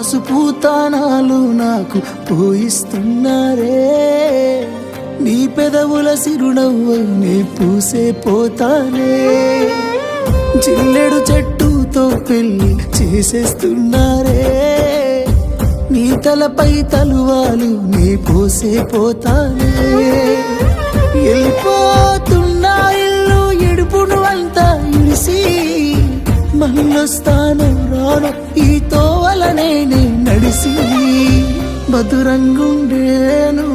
పసుపు తానాలు నాకు పోయిస్తున్నారే, నీ పెదవుల సిరునవ్వు నీ పూసే పోతానే, జిల్లెడు చెట్టుతో పెళ్లి చేసేస్తున్నారే, నీ తలపై తలువాలు నీ పోసే పోతానే, వెళ్ళిపోతున్నా ఇల్లు ఇడుపును అంతా ఇడిసి, మళ్ళొస్తాను రాను ఈ తోవలనే నడిసి, మధురంగుండేను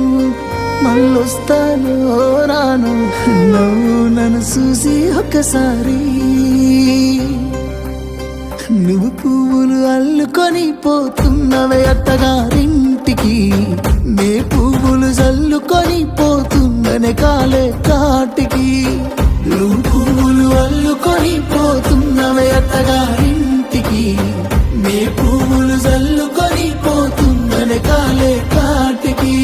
మళ్ళొస్తాను రాను నవ్వు నన్ను చూసి ఒక్కసారి, నువ్వు పువ్వులు అల్లుకొని పోతున్నవే అత్తగారింటికి, నే పువ్వులు జల్లుకొని పోతున్ననే కాలే కాటికి, నువ్వు పువ్వులు అల్లుకొని పోతున్నవే అత్తగారింటికి, నే పువ్వులు జల్లుకొని పోతున్ననే కాలే కాటికి.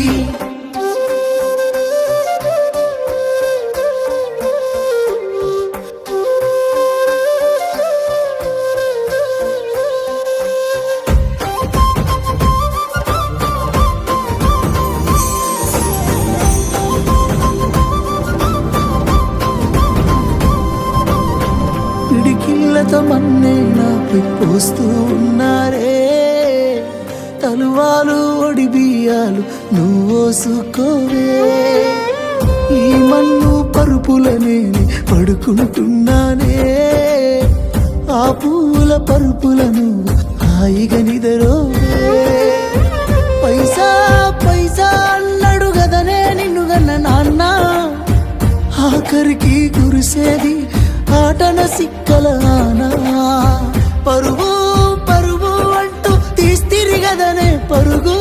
పిడికిళ్ళతో మన్నే నాపై పోస్తూ ఉన్నారే, తలువాలు ఒడి బియ్యాలు నువ్వోసుకోవే, ఈ మన్ను పరుపులనే పడుకుంటున్నానే, ఆ పూల పరుపులను హాయిగా నిదరోవే, పైసా పైసా అన్నాడు గదనే నిన్ను గన్న నాన్న, ఆఖరికి కురిసేది ఆటన సిక్కల ఆనా, పరుగు పరుగు అంటూ తీస్తిరిగదనే పరుగు,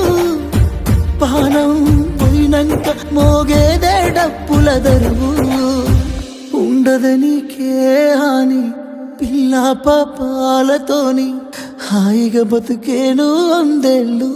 పానం పోయినంక మోగేదే డప్పుల దరువు, ఉండదనికే హాని పిల్ల పాపాలతోని హాయిగా బతుకేను 100 ఏళ్ళు.